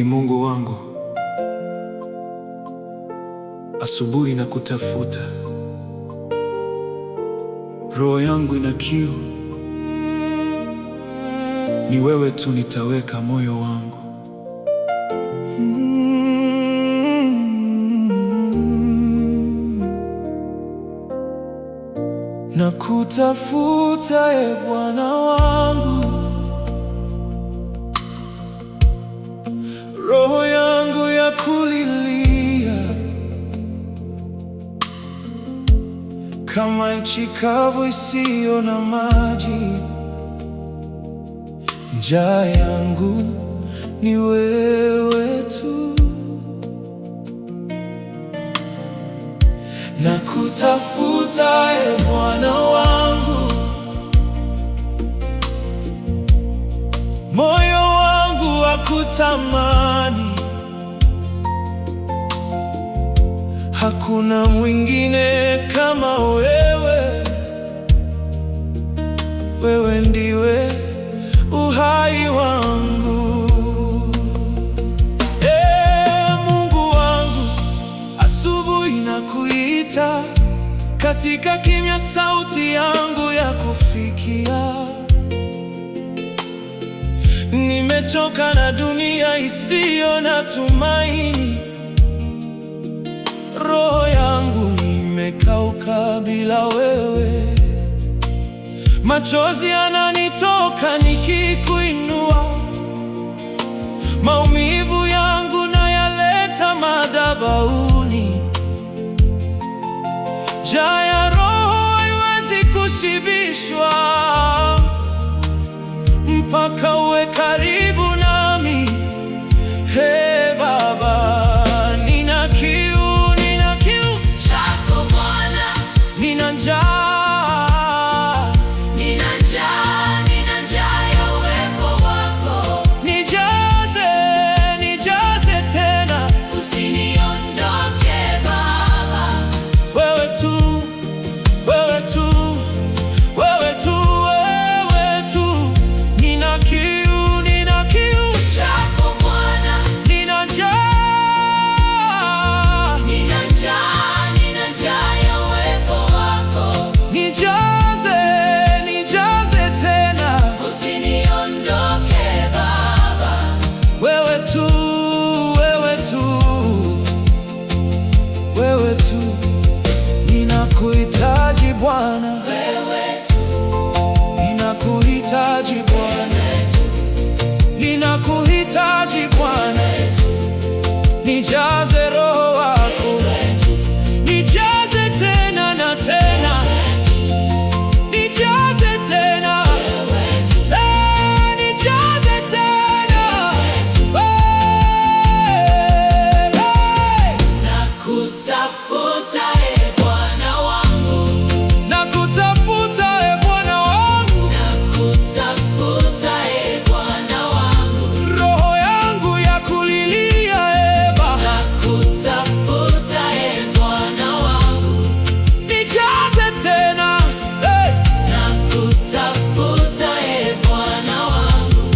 Mungu wangu, asubuhi na kutafuta, roho yangu ina kiu, ni wewe tu nitaweka moyo wangu. Na kutafuta, Bwana wangu, roho yangu ya kulilia, kama nchi kavu isiyo na maji. Njaa yangu ni wewe tu. Na kutafuta, Bwana wangu, moyo wangu wakutamani. Hakuna mwingine kama wewe, wewe ndiwe uhai wangu. Mungu wangu, asubuhi nakuita, katika kimya sauti yangu ya kufikia. Nimechoka na dunia isiyo na tumaini, roho yangu imekauka bila wewe. Machozi yananitoka nikikuinua, maumivu yangu nayaleta madhabahuni. Njaa ya roho haiwezi kushibishwa, mpaka uwe karibu nami. Baba, nina kiu chako Bwana, nina njaa, nina njaa ya uwepo wako. Nijaze tena, usiniondoke Baba. Wewe tu, wewe tu, wewe tu, wewe tu. Nina kiu chako Bwana, nina njaa, nina njaa ya uwepo wako. Nijaze tena, usiniondoke Baba. Wewe tu, wewe tu, wewe tu. Ninakuhitaji Bwana, wewe tu. Ninakuhitaji Bwana, ninakuhitaji Bwana. Nijaze roho wako, nijaze tena na tena, nijaze tena, nijaze tena. Nakutafuta, Bwana wangu, nakutafuta, Bwana wangu, nakutafuta, Bwana wangu. Roho yangu ya kulilia, Baba, nakutafuta, Bwana wangu. Nijaze tena, nakutafuta, Bwana wangu.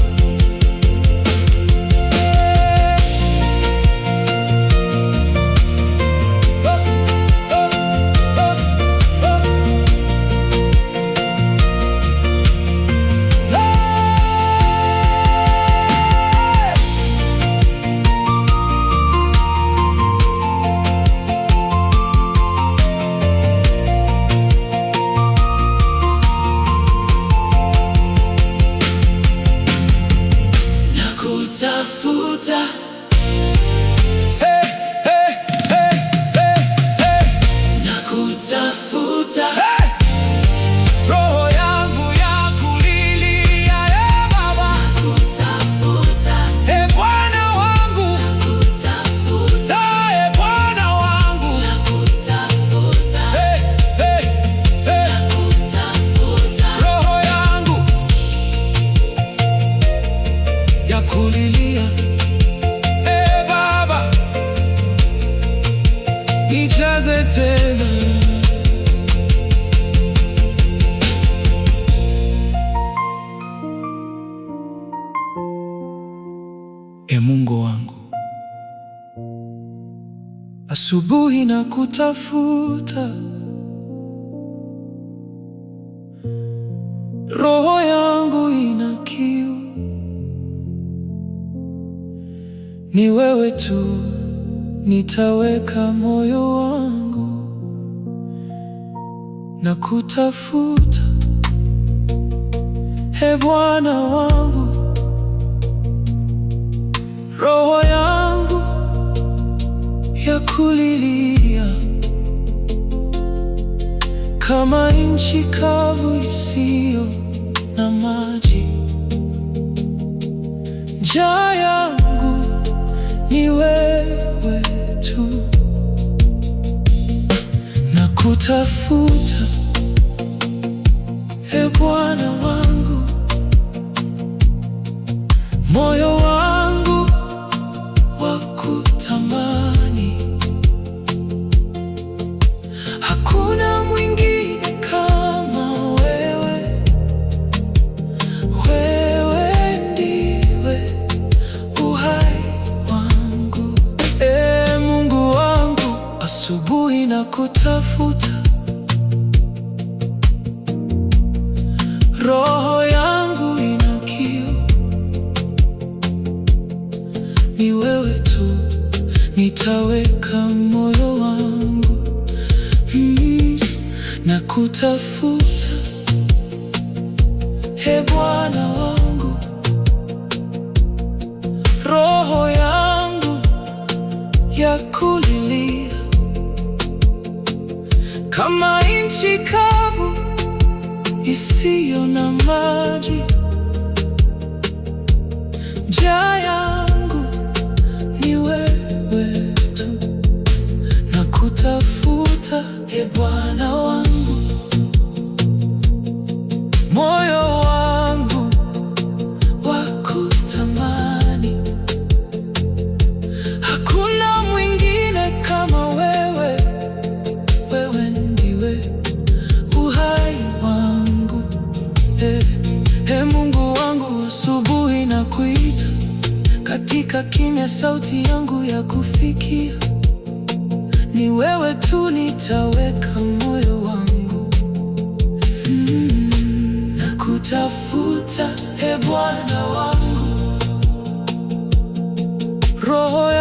Nakutafuta, nakutafuta, roho yangu ya kulilia, Baba, nakutafuta, Bwana wangu, nakutafuta, Bwana wangu, nakutafuta, nakutafuta, roho yangu ya kulilia, Baba, nijaze tena. Mungu wangu, asubuhi na kutafuta. Roho yangu ina kiu, ni wewe tu, nitaweka moyo wangu na kutafuta. Ee Bwana wangu, roho yangu yakulilia, kama nchi kavu isiyo na maji. Njaa yangu ni wewe tu, na kutafuta. Ee Bwana wangu, moyo wangu wakutamani. Hakuna mwingine kama wewe, wewe ndiwe uhai wangu. Ee Mungu wangu, asubuhi na kutafuta. Roho yangu ina kiu, ni wewe tu, nitaweka moyo wangu na kutafuta. Ee Bwana wangu, roho yangu yakulilia, kama nchi kavu isiyo na maji. Njaa yangu ni wewe tu, na kutafuta. Ee Bwana wangu, moyo wangu wakutamani. Hakuna mwingine kama wewe, wewe ndiwe uhai wangu. Ee Mungu wangu, asubuhi na kuita, katika kimya sauti yangu ya kufikia. Ni wewe tu, nitaweka moyo wangu na kutafuta. Ee Bwana wangu, roho